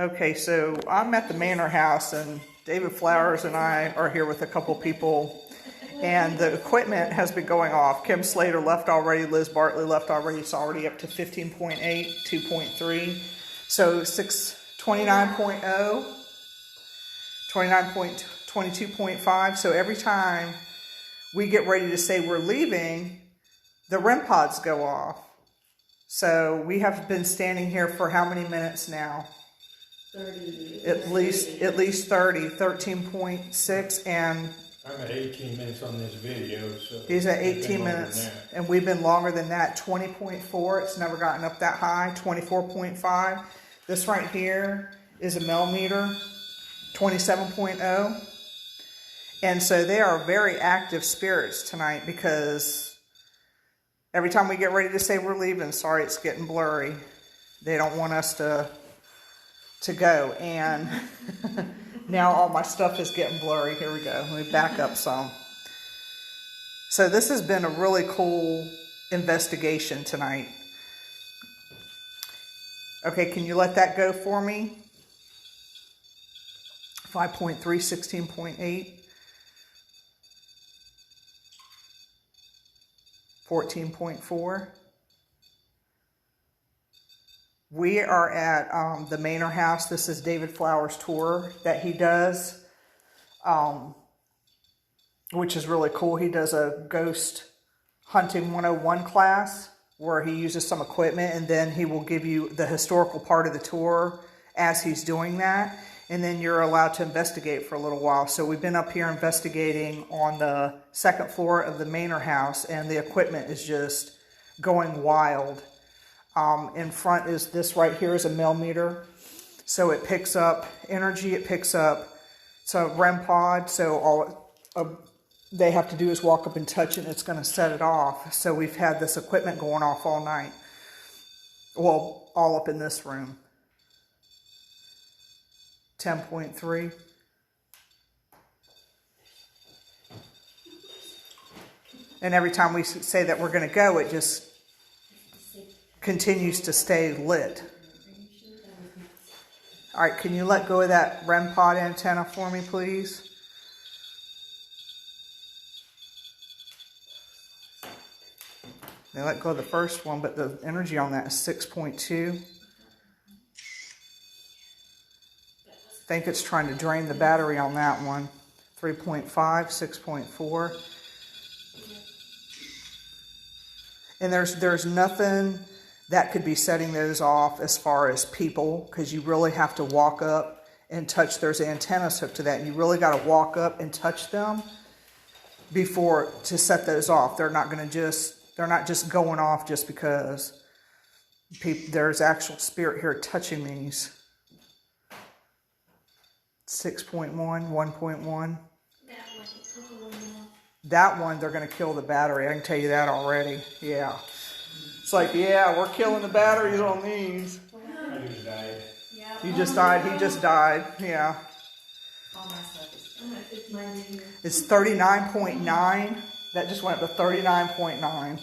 Okay, so I'm at the Manor house, and David Flowers and I are here with a couple people, and the equipment has been going off. Kim Slater left already, Liz Bartley left already. It's already up to 15.8, 2.3. So 29.0, 22.5. So every time we get ready to say we're leaving, the REM pods go off. So we have been standing here for how many minutes now? 30. At least 30, 13.6, and I'm at 18 minutes on this video, so he's at 18 minutes, and we've been longer than that. 20.4, it's never gotten up that high. 24.5. This right here is a millimeter. 27.0. And so they are very active spirits tonight, because every time we get ready to say we're leaving, sorry, it's getting blurry. They don't want us to go, and now all my stuff is getting blurry. Here we go. Let me back up some. So this has been a really cool investigation tonight. Okay, can you let that go for me? 5.3, 16.8. 14.4. We are at the Manor house. This is David Flowers' tour that he does, which is really cool. He does a ghost hunting 101 class where he uses some equipment, and then he will give you the historical part of the tour as he's doing that. And then you're allowed to investigate for a little while. So we've been up here investigating on the second floor of the Manor house, and the equipment is just going wild. In front is this right here is a millimeter. So it picks up energy, it's a REM pod, so all they have to do is walk up and touch it, and it's going to set it off. So we've had this equipment going off all night. Well, all up in this room. 10.3. And every time we say that we're going to go, it just continues to stay lit. All right, can you let go of that REM pod antenna for me, please? They let go of the first one, but the energy on that is 6.2. I think it's trying to drain the battery on that one. 3.5, 6.4. And there's nothing that could be setting those off as far as people, because you really have to walk up and touch. There's antennas hooked to that, and you really got to walk up and touch them before to set those off. They're not just going off just because there's actual spirit here touching these. 6.1, 1.1. That one, they're going to kill the battery. I can tell you that already. Yeah. It's like, yeah, we're killing the batteries on these. I just died. You just died. He just died. Yeah. It's 39.9. That just went up to 39.9.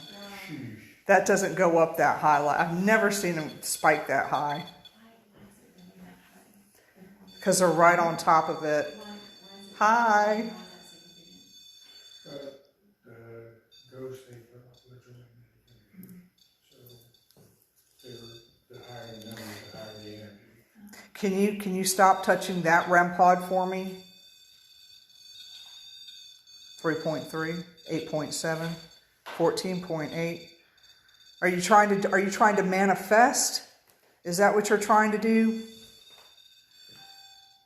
That doesn't go up that high. I've never seen them spike that high. Because they're right on top of it. Hi. The ghost, they put up literally medication. So the higher the number, the higher the energy. Can you stop touching that REM pod for me? 3.3, 8.7, 14.8. Are you trying to manifest? Is that what you're trying to do?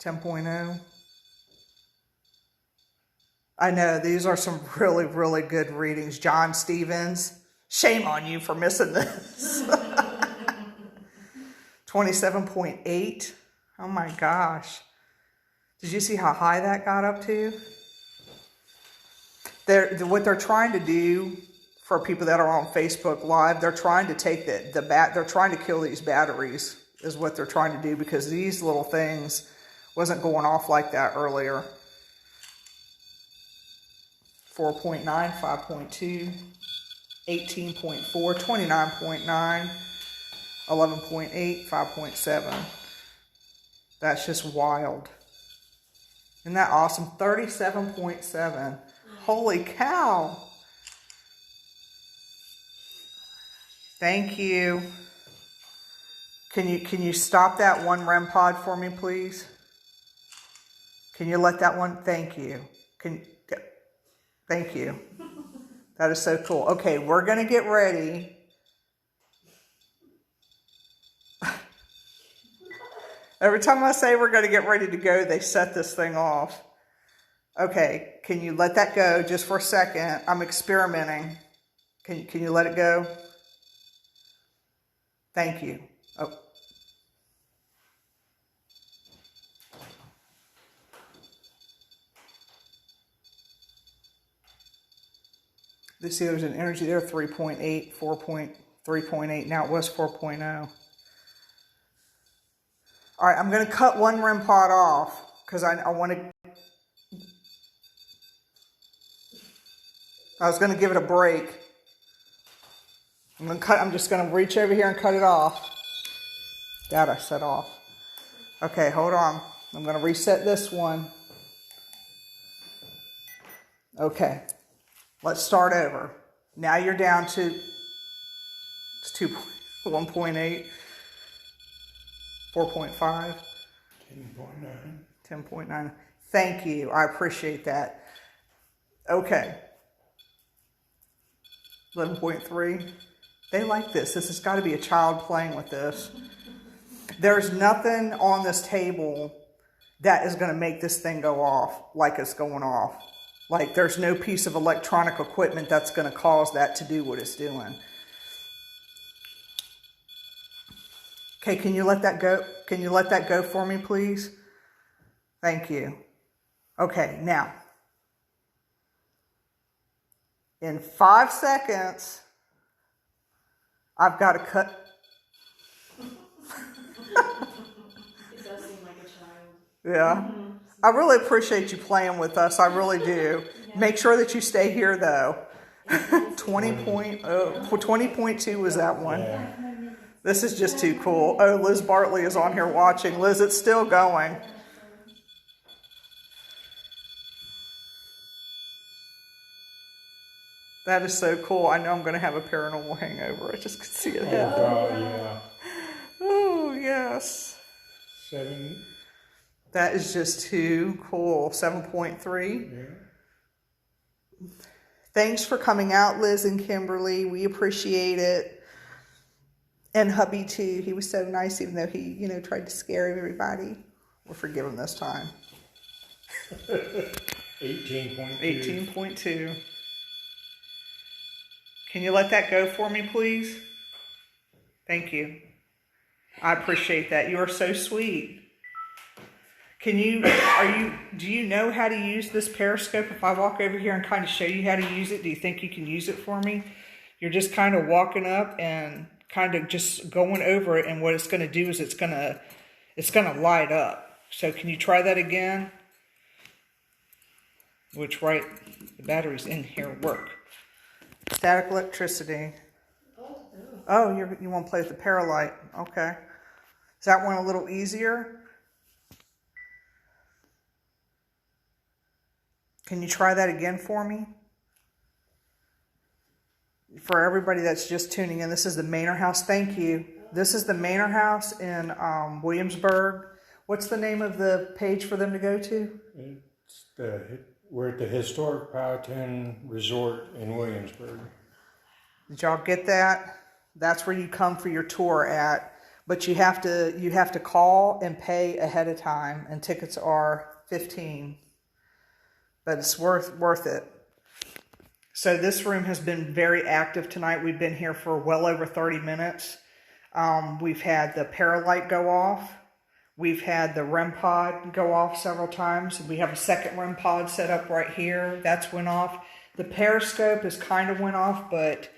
10.0. I know, these are some really, really good readings. John Stevens, shame on you for missing this. 27.8. Oh my gosh. Did you see how high that got up to? What they're trying to do for people that are on Facebook Live, they're trying to take they're trying to kill these batteries, is what they're trying to do, because these little things wasn't going off like that earlier. 4.9, 5.2, 18.4, 29.9, 11.8, 5.7. That's just wild. Isn't that awesome? 37.7. Holy cow. Thank you. Can you stop that one REM pod for me, please? Can you let that one? Thank you. Thank you. That is so cool. Okay, we're going to get ready. Every time I say we're going to get ready to go, they set this thing off. Okay, can you let that go just for a second? I'm experimenting. Can you let it go? Thank you. Oh. You see there's an energy there, 3.8, 3.8. Now it was 4.0. All right, I'm going to cut one REM pod off because I want to. I was going to give it a break. I'm just going to reach over here and cut it off. That I set off. Okay, hold on. I'm going to reset this one. Okay, let's start over. Now you're down to 1.8. 4.5. 10.9. 10.9. Thank you. I appreciate that. Okay. 11.3. They like this. This has got to be a child playing with this. There's nothing on this table that is going to make this thing go off like it's going off. Like there's no piece of electronic equipment that's going to cause that to do what it's doing. Okay, can you let that go? Can you let that go for me, please? Thank you. Okay, now. In 5 seconds, I've got to cut. It does seem like a child. Yeah. I really appreciate you playing with us. I really do. Yeah. Make sure that you stay here, though. 20.2 was that one. Yeah. This is just too cool. Oh, Liz Bartley is on here watching. Liz, it's still going. That is so cool. I know I'm going to have a paranormal hangover. I just could see it happen. God, yeah. Oh, yes. 7. That is just too cool. 7.3. Yeah. Thanks for coming out, Liz and Kimberly. We appreciate it. And hubby too. He was so nice, even though he, tried to scare everybody. We'll forgive him this time. 18.2. 18.2. Can you let that go for me, please? Thank you. I appreciate that. You are so sweet. Do you know how to use this periscope? If I walk over here and kind of show you how to use it, do you think you can use it for me? You're just kind of walking up and kind of just going over it, and what it's going to do is it's going to light up. So can you try that again? The batteries in here work. Static electricity. Oh, you want to play with the Paralight. Okay. Is that one a little easier? Can you try that again for me? For everybody that's just tuning in, this is the Manor House. Thank you. This is the Manor House in Williamsburg. What's the name of the page for them to go to? We're at the Historic Powhatan Resort in Williamsburg. Did y'all get that? That's where you come for your tour at. But you have to call and pay ahead of time, and tickets are $15. But it's worth it. So this room has been very active tonight. We've been here for well over 30 minutes. We've had the Paralight go off. We've had the REM pod go off several times. We have a second REM pod set up right here. That's went off. The periscope has kind of went off, but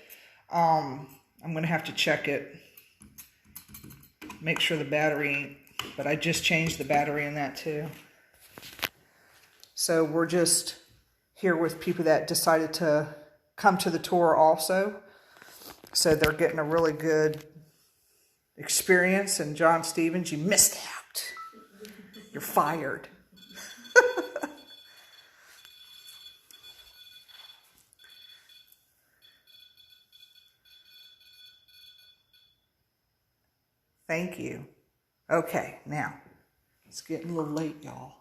I'm going to have to check it. Make sure the battery ain't. But I just changed the battery in that too. So we're just here with people that decided to come to the tour also. So they're getting a really good experience. And John Stevens, you missed out. You're fired. Thank you. Okay, now, it's getting a little late, y'all.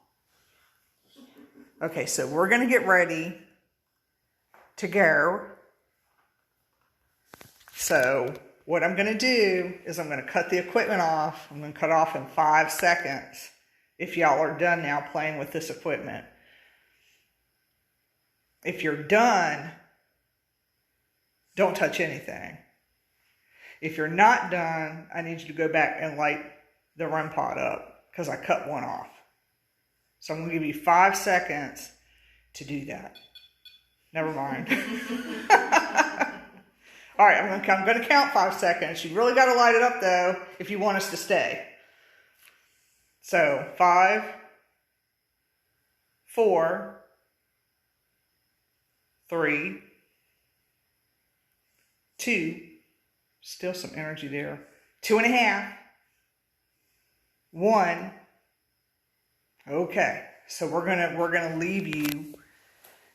Okay, so we're going to get ready to go. So what I'm going to do is I'm going to cut the equipment off. I'm going to cut off in 5 seconds if y'all are done now playing with this equipment. If you're done, don't touch anything. If you're not done, I need you to go back and light the REM pod up because I cut one off. So I'm going to give you 5 seconds to do that. Never mind. All right, I'm going to count 5 seconds. You really got to light it up, though, if you want us to stay. So, 5, 4, 3, 2, still some energy there, 2.5, 1. Okay, so we're gonna leave you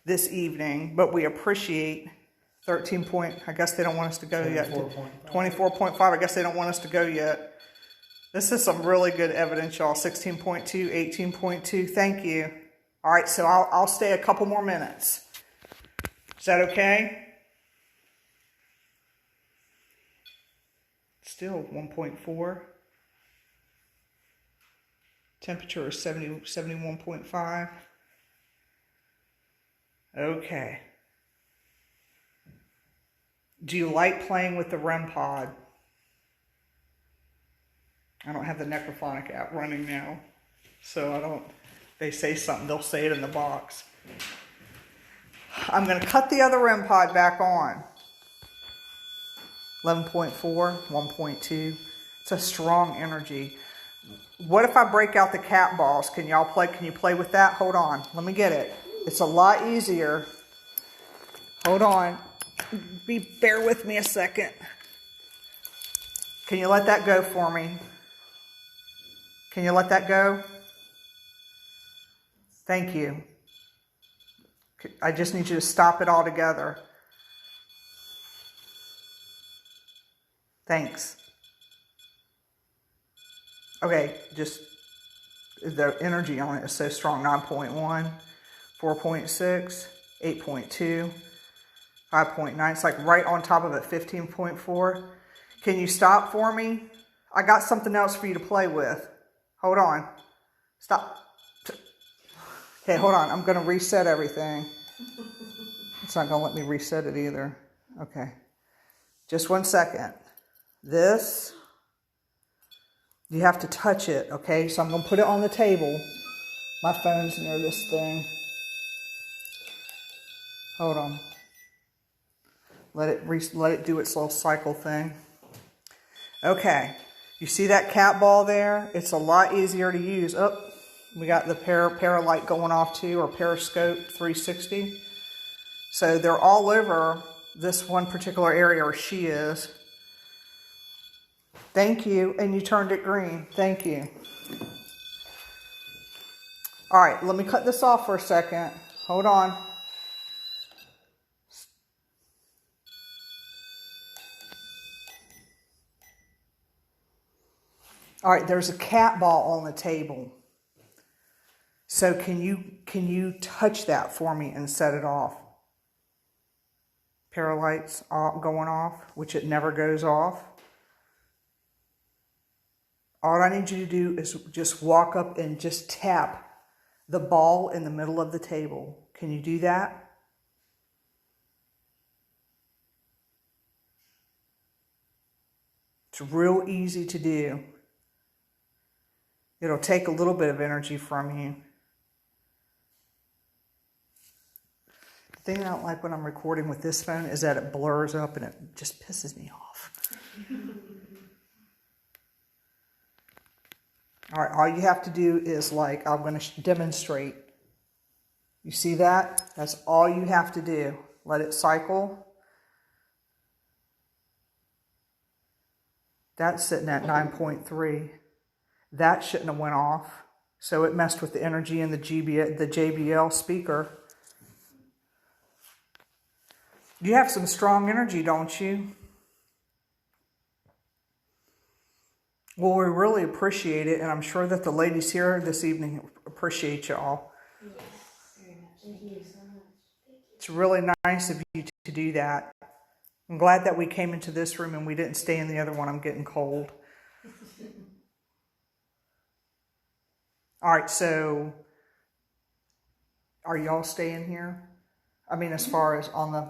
this evening, but we appreciate 13 point. I guess they don't want us to go yet. 24.5. I guess they don't want us to go yet. This is some really good evidence, y'all. 16.2, 18.2. Thank you. All right, so I'll stay a couple more minutes. Is that okay? Still 1.4. Temperature is 71.5. Okay. Do you like playing with the REM pod? I don't have the Necrophonic app running now, so I don't. They say something, they'll say it in the box. I'm going to cut the other REM pod back on. 11.4, 1.2. It's a strong energy. What if I break out the cat balls? Can y'all play? Can you play with that? Hold on. Let me get it. It's a lot easier. Hold on. Bear with me a second. Can you let that go for me? Can you let that go? Thank you. I just need you to stop it all together. Thanks. Okay, just the energy on it is so strong. 9.1, 4.6, 8.2, 5.9. It's like right on top of it, 15.4. Can you stop for me? I got something else for you to play with. Hold on. Stop. Okay, hold on. I'm going to reset everything. It's not going to let me reset it either. Okay. Just 1 second. This, you have to touch it, okay? So I'm going to put it on the table. My phone's near this thing. Hold on. Let it do its little cycle thing. Okay. You see that cat ball there? It's a lot easier to use. Oh, we got the paralight going off too, or periscope 360. So they're all over this one particular area, or she is. Thank you. And you turned it green. Thank you. All right, let me cut this off for a second. Hold on. All right, there's a cat ball on the table. So can you touch that for me and set it off? Paralight's going off, which it never goes off. All I need you to do is just walk up and just tap the ball in the middle of the table. Can you do that? It's real easy to do. It'll take a little bit of energy from you. The thing I don't like when I'm recording with this phone is that it blurs up and it just pisses me off. All right, all you have to do is I'm going to demonstrate. You see that? That's all you have to do. Let it cycle. That's sitting at 9.3. That shouldn't have went off. So it messed with the energy in the JBL speaker. You have some strong energy, don't you? Well, we really appreciate it, and I'm sure that the ladies here this evening appreciate y'all. Yes, very much. Thank you so much. It's really nice of you to do that. I'm glad that we came into this room and we didn't stay in the other one. I'm getting cold. All right, so are y'all staying here? I mean, as far as on the...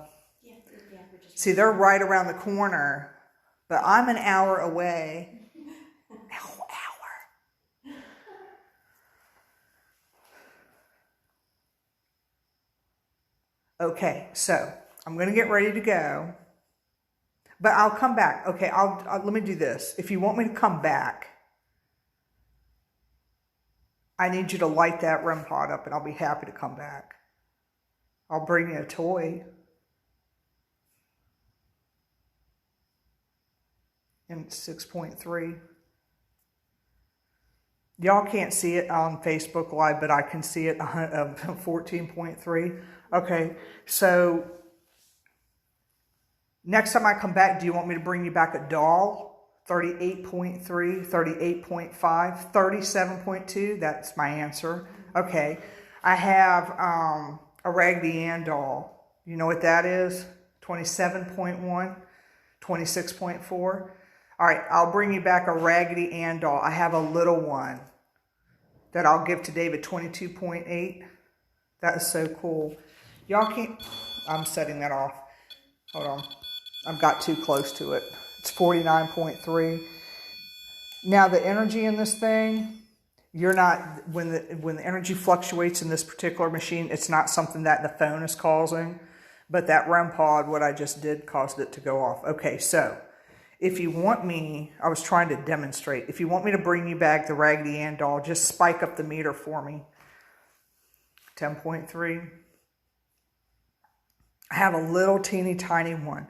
Yeah, we're just... See, they're right around the corner, but I'm an hour away. Hour. Okay, so I'm going to get ready to go, but I'll come back. Okay, I'll let me do this. If you want me to come back, I need you to light that REM pod up, and I'll be happy to come back. I'll bring you a toy. And it's 6.3. Y'all can't see it on Facebook Live, but I can see it on 14.3. Okay, so next time I come back, do you want me to bring you back a doll? 38.3, 38.5, 37.2, that's my answer. Okay, I have a Raggedy Ann doll. You know what that is? 27.1, 26.4. All right, I'll bring you back a Raggedy Ann doll. I have a little one that I'll give to David, 22.8. That is so cool. Y'all can't, I'm setting that off. Hold on, I've got too close to it. It's 49.3. Now the energy in this thing, you're not, when the energy fluctuates in this particular machine, it's not something that the phone is causing, but that REM pod, what I just did, caused it to go off. Okay, so if you want me, I was trying to demonstrate, if you want me to bring you back the Raggedy Ann doll, just spike up the meter for me. 10.3. I have a little teeny tiny one.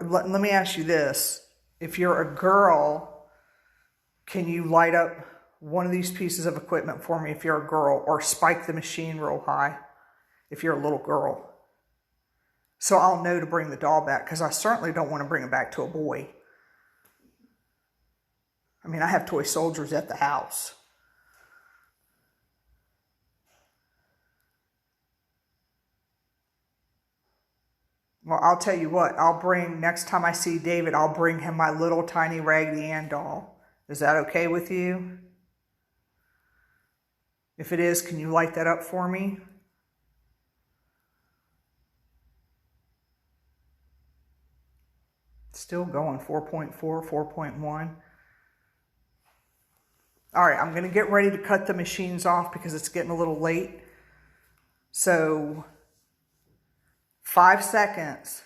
Let me ask you this. If you're a girl, can you light up one of these pieces of equipment for me if you're a girl, or spike the machine real high if you're a little girl? So I'll know to bring the doll back, because I certainly don't want to bring it back to a boy. I mean, I have toy soldiers at the house. Well, I'll tell you what, next time I see David, I'll bring him my little tiny Raggedy Ann doll. Is that okay with you? If it is, can you light that up for me? Still going, 4.4, 4.1. All right, I'm going to get ready to cut the machines off because it's getting a little late. So 5 seconds.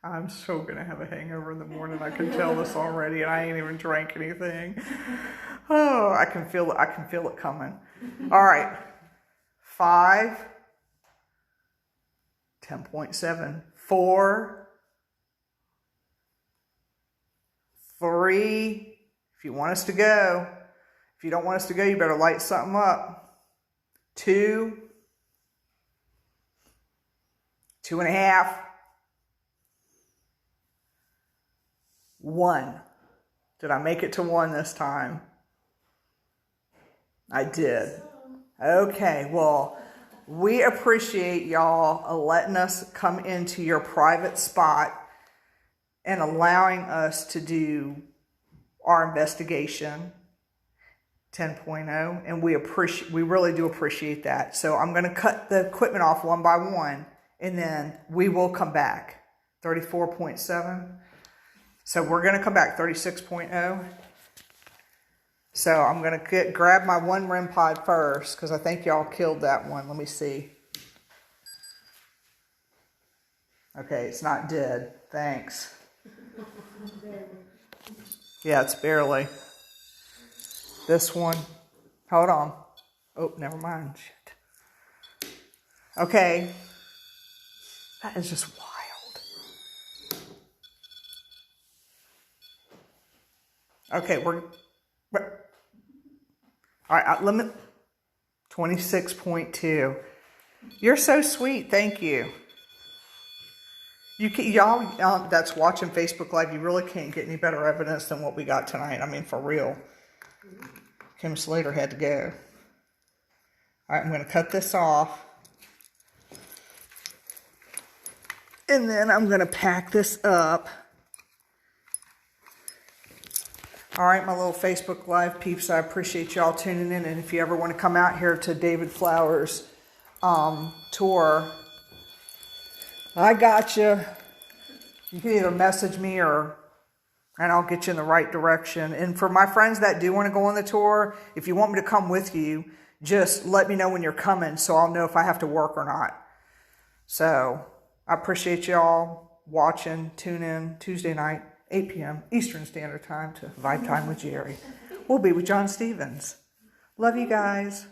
I'm so going to have a hangover in the morning. I can tell this already, and I ain't even drank anything. Oh, I can feel it coming. All right. 5, 10.7, 4, 3. If you want us to go. If you don't want us to go, you better light something up. 2, 2.5, 1. Did I make it to 1 this time? I did. Okay, well, we appreciate y'all letting us come into your private spot and allowing us to do our investigation 10.0, and we really do appreciate that. So I'm going to cut the equipment off one by one, and then we will come back. 34.7. So we're going to come back 36.0. So I'm going to grab my one REM pod first, because I think y'all killed that one. Let me see. Okay, it's not dead. Thanks. Yeah, it's barely. This one. Hold on. Oh, never mind. Shit. Okay. That is just wild. Okay, All right, limit 26.2. You're so sweet. Thank you. Y'all that's watching Facebook Live, you really can't get any better evidence than what we got tonight. I mean, for real. Kim Slater had to go. All right, I'm going to cut this off. And then I'm going to pack this up. All right, my little Facebook Live peeps, I appreciate y'all tuning in. And if you ever want to come out here to David Flowers' tour, I got you. You can either message me and I'll get you in the right direction. And for my friends that do want to go on the tour, if you want me to come with you, just let me know when you're coming so I'll know if I have to work or not. So I appreciate y'all watching. Tune in Tuesday night, 8 p.m. Eastern Standard Time to Vibe Time with Jerry. We'll be with John Stevens. Love you guys.